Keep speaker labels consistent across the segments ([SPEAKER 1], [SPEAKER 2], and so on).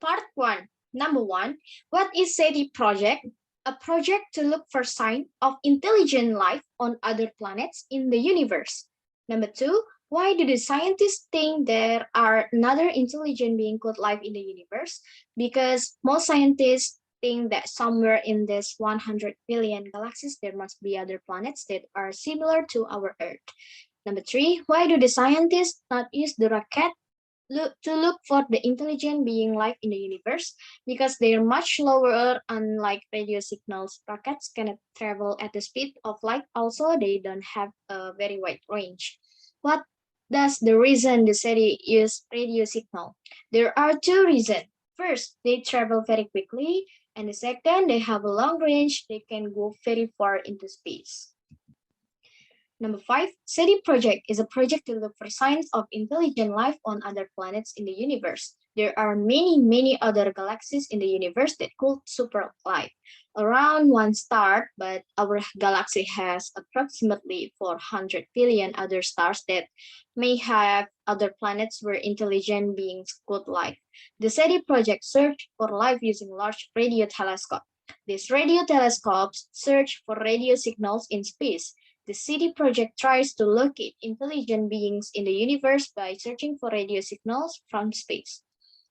[SPEAKER 1] Part 1. Number 1. What is SETI project? A project to look for signs of intelligent life on other planets in the universe. Number 2. Why do the scientists think there are another intelligent being could live in the universe? Because most scientists think that somewhere in this 100 billion galaxies there must be other planets that are similar to our Earth. Number 3. Why do the scientists not use the rocket to look for the intelligent being life in the universe? Because they're much slower, unlike radio signals. Rockets cannot travel at the speed of light. Also, they don't have a very wide range. What does the reason the SETI use radio signal? There are two reasons. First, they travel very quickly, and the second, they have a long range. They can go very far into space. Number 5, SETI project is a project to look for signs of intelligent life on other planets in the universe. There are many other galaxies in the universe that could support life. Around one star, but our galaxy has approximately 400 billion other stars that may have other planets where intelligent beings could live. The SETI project searched for life using large radio telescopes. These radio telescopes search for radio signals in space. The SETI project tries to locate intelligent beings in the universe by searching for radio signals from space.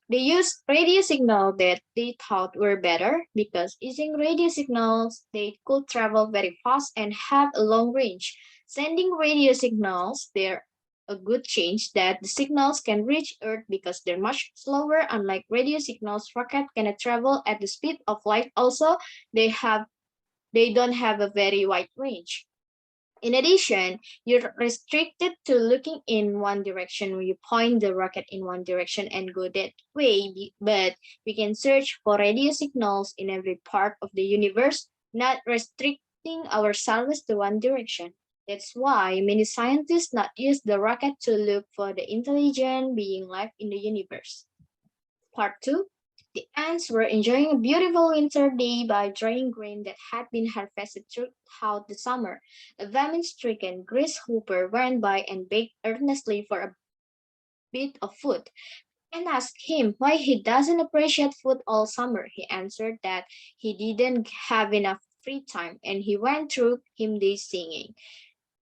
[SPEAKER 1] They used radio signals that they thought were better because using radio signals, they could travel very fast and have a long range. Sending radio signals, they're a good change that the signals can reach Earth because they're much slower. Unlike radio signals, rocket cannot travel at the speed of light. Also, they don't have a very wide range. In addition, you're restricted to looking in one direction when you point the rocket in one direction and go that way, but we can search for radio signals in every part of the universe, not restricting ourselves to one direction. That's why many scientists not use the rocket to look for the intelligent being life in the universe. Part 2. The ants were enjoying a beautiful winter day by drying grain that had been harvested throughout the summer. A famine-stricken grasshopper went by and begged earnestly for a bit of food, and asked him why he doesn't appreciate food all summer. He answered that he didn't have enough free time, and he went through hymn days singing.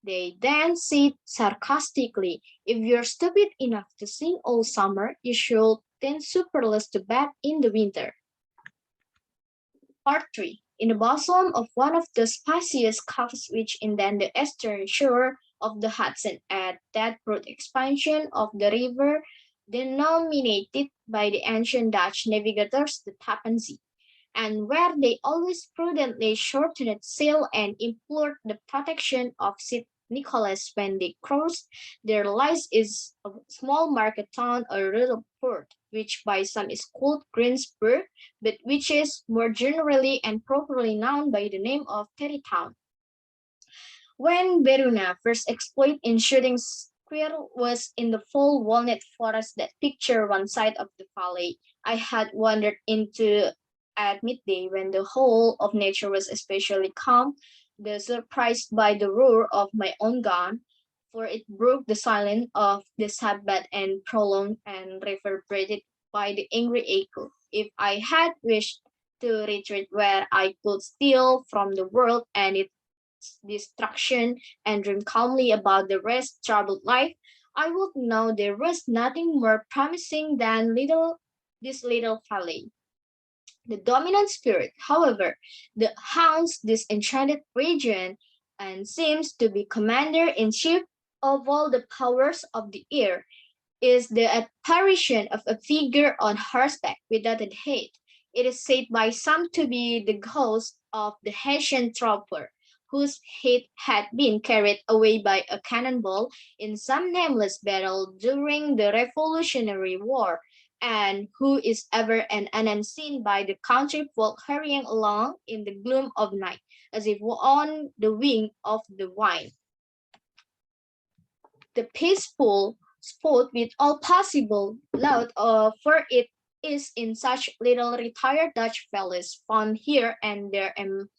[SPEAKER 1] They then said sarcastically, "If you're stupid enough to sing all summer, you should then superless to bed in the winter." Part 3. In the bosom of one of the spiciest coves which indent the eastern shore of the Hudson at that broad expansion of the river denominated by the ancient Dutch navigators the Tappan Zee, and where they always prudently shortened sail and implored the protection of St. Nicholas when they crossed, there lies is a small market town or little port, which by some is called Greensburg, but which is more generally and properly known by the name of Terrytown. When Beruna first exploit in shooting squirrel was in the full walnut forest that picture one side of the valley, I had wandered into at midday when the whole of nature was especially calm, the surprised by the roar of my own gun, for it broke the silence of the Sabbath and prolonged and reverberated by the angry echo. If I had wished to retreat where I could steal from the world and its destruction and dream calmly about the rest troubled life, I would know there was nothing more promising than this little valley. The dominant spirit, however, that haunts this enchanted region and seems to be commander-in-chief of all the powers of the air, is the apparition of a figure on horseback without a head. It is said by some to be the ghost of the Hessian trooper, whose head had been carried away by a cannonball in some nameless battle during the Revolutionary War, and who is ever and anon seen by the country folk hurrying along in the gloom of night, as if on the wing of the wind. The peaceful sport with all possible loud, for it is in such little retired Dutch valleys found here and there and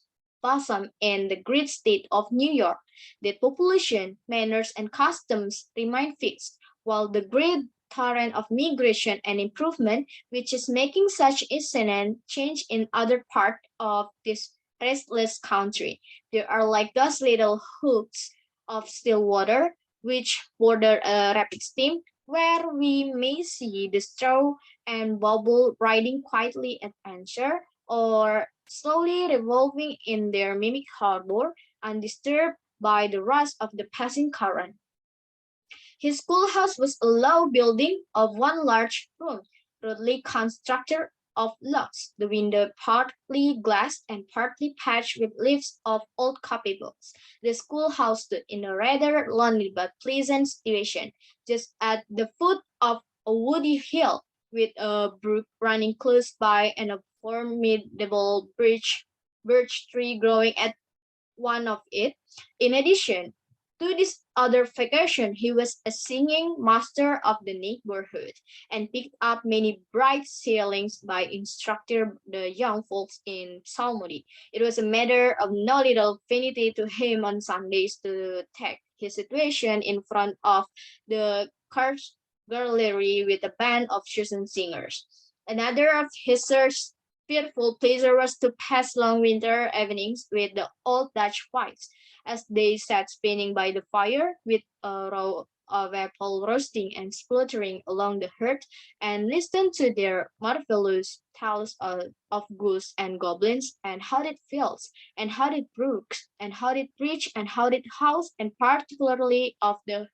[SPEAKER 1] blossom in the great state of New York, that population, manners, and customs remain fixed, while the great torrent of migration and improvement, which is making such instant change in other part of this restless country. There are like those little hooks of still water which border a rapid stream where we may see the straw and bubble riding quietly at anchor or slowly revolving in their mimic harbor undisturbed by the rush of the passing current. His schoolhouse was a low building of one large room, rudely constructed of logs, the window partly glassed and partly patched with leaves of old copybooks. The schoolhouse stood in a rather lonely but pleasant situation, just at the foot of a woody hill, with a brook running close by and a formidable birch tree growing at one of it. In addition to this other vacation, he was a singing master of the neighborhood and picked up many bright sailings by instructing the young folks in psalmody. It was a matter of no little vanity to him on Sundays to take his situation in front of the church gallery with a band of chosen singers. Another of his fearful pleasure was to pass long winter evenings with the old Dutch wives, as they sat spinning by the fire with a row of apple roasting and spluttering along the hearth, and listened to their marvelous tales of ghosts and goblins, and haunted fields, and haunted brooks, and haunted bridge, and haunted house, and particularly of the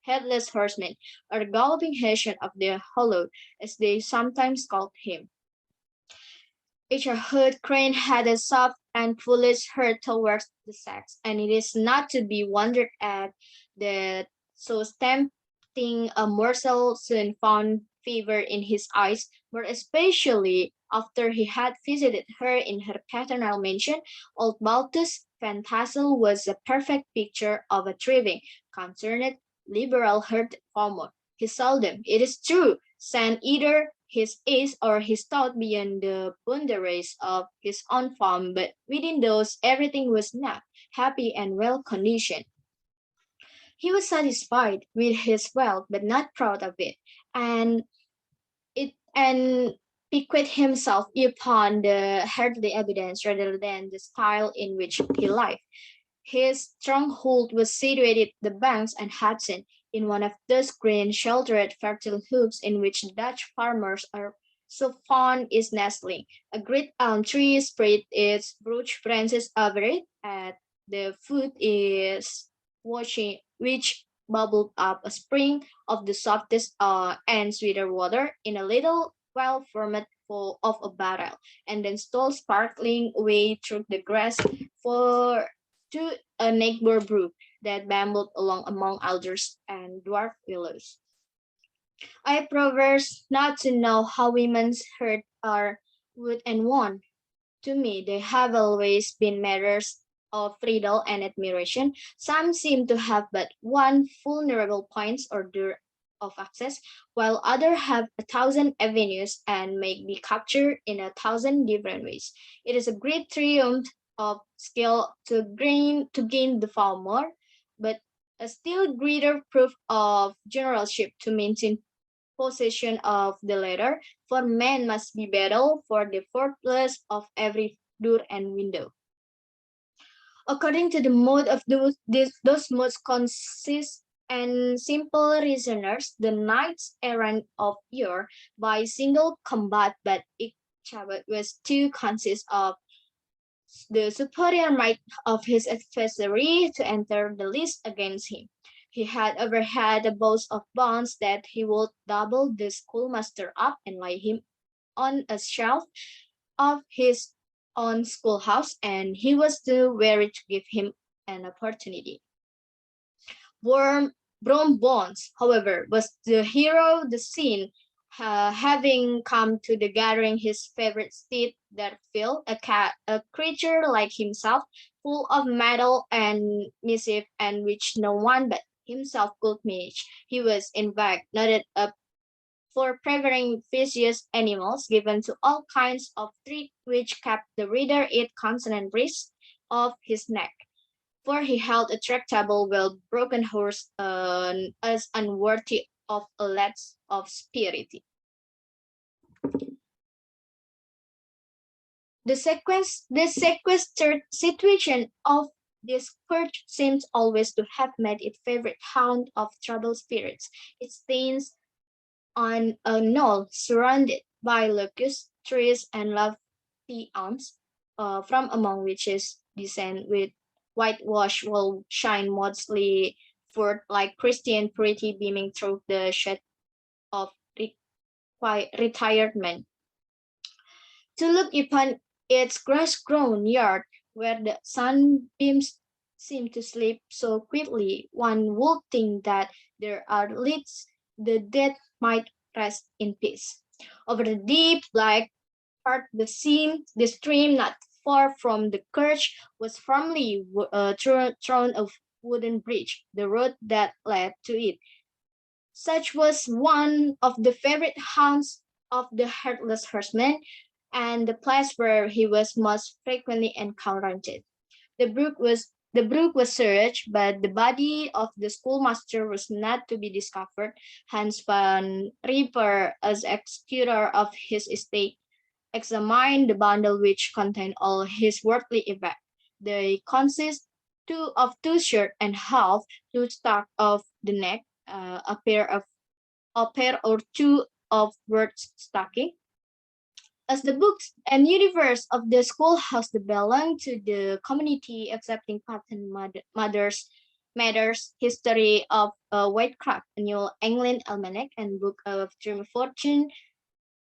[SPEAKER 1] headless horseman, or galloping Hessian of the hollow, as they sometimes called him. Each hood crane had a soft and foolish hurt towards the sex, and it is not to be wondered at that so tempting a morsel soon found favor in his eyes, more especially after he had visited her in her paternal mansion. Old Baltus Van Tassel was a perfect picture of a thriving, concerned, liberal-hearted farmer. He seldom, it is true, sent either his ace or his thought beyond the boundaries of his own farm, but within those everything was not happy and well conditioned. He was satisfied with his wealth, but not proud of it, and and piqued himself upon the earthly evidence rather than the style in which he lived. His stronghold was situated at the banks and Hudson, in one of those green sheltered fertile hoops in which Dutch farmers are so fond is nestling. A great elm tree spread its broad branches over it. At the foot is watching which bubbled up a spring of the softest and sweeter water in a little well formed full of a barrel, and then stole sparkling away through the grass for to a neighbor brook that bambled along among alders and dwarf willows. I profess not to know how women's hurt are wood and won. To me, they have always been matters of riddle and admiration. Some seem to have but one vulnerable point or door of access, while others have a thousand avenues and may be captured in a thousand different ways. It is a great triumph of skill to gain the farmer, but a still greater proof of generalship to maintain possession of the latter, for man must be battle for the fortress of every door and window. According to the mode of those modes consist and simple reasoners, the knights errant of yore by single combat, but each was to consist of the superior might of his adversary to enter the list against him. He had overhead a boast of bonds that he would double the schoolmaster up and lay him on a shelf of his own schoolhouse, and he was too weary to give him an opportunity. Worm Brom Bones, however, was the hero of the scene, having come to the gathering his favorite steed that Phil, a creature like himself, full of mettle and mischief, and which no one but himself could manage. He was, in fact, noted up for preferring vicious animals, given to all kinds of tricks which kept the reader at constant risk of his neck. For he held a tractable, well broken horse as unworthy of a lack of spirit. The sequestered situation of this perch seems always to have made it favorite haunt of troubled spirits. It stands on a knoll surrounded by locust trees and lofty elms, from among which is descent with whitewashed will shine mostly forth like Christian purity beaming through the shade of retirement. To look upon its grass-grown yard, where the sunbeams seem to sleep so quietly, one would think that there are leads the dead might rest in peace. Over the deep black part the stream not far from the church was firmly thrown a wooden bridge, the road that led to it. Such was one of the favorite haunts of the heartless horseman, and the place where he was most frequently encountered. The brook was searched, but the body of the schoolmaster was not to be discovered. Hans van Rieper, as executor of his estate, examined the bundle which contained all his worldly effects. They consist of two shirts and half, two stock of the neck, a pair or two of birds stocking, as the books and universe of the schoolhouse belong to the community, accepting patent matters, history of Whitecraft, a New England Almanac, and Book of Dream Fortune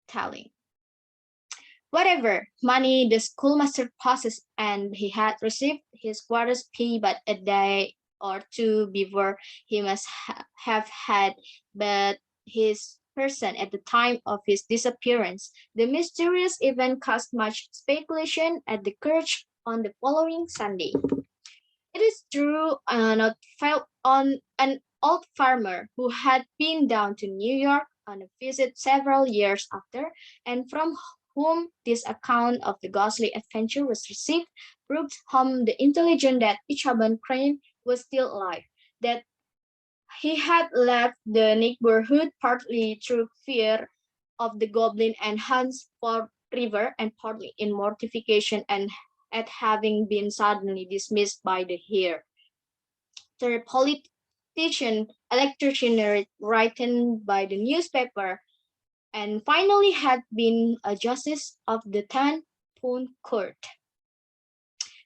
[SPEAKER 1] Telling. Whatever money the schoolmaster possessed, and he had received his quarter's pay but a day or two before he must have had but his person at the time of his disappearance. The mysterious event caused much speculation at the church on the following Sunday. It is true on an old farmer who had been down to New York on a visit several years after, and from whom this account of the ghostly adventure was received, proved home the intelligence that Ichabod Crane was still alive, that he had left the neighborhood partly through fear of the goblin and Hans Ford River, and partly in mortification and at having been suddenly dismissed by the heir. The politician, electrician written by the newspaper, and finally had been a justice of the 10th Court.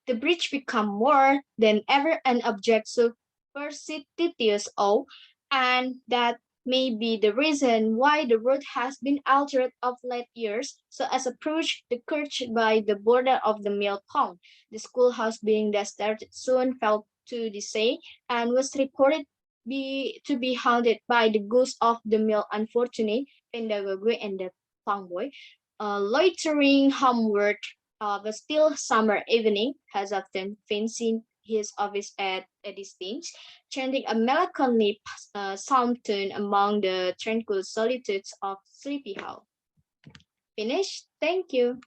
[SPEAKER 1] The bridge became more than ever an object of superstitious awe, and that may be the reason why the road has been altered of late years, so as approach the church by the border of the mill pond. The schoolhouse being deserted soon fell to decay, and was reported to be haunted by the ghost of the mill unfortunate Pendagogue and the pond boy, loitering homeward of a still summer evening, has often fancied his office at a distance, chanting a melancholy psalm tune among the tranquil solitudes of Sleepy Hollow. Finished? Thank you.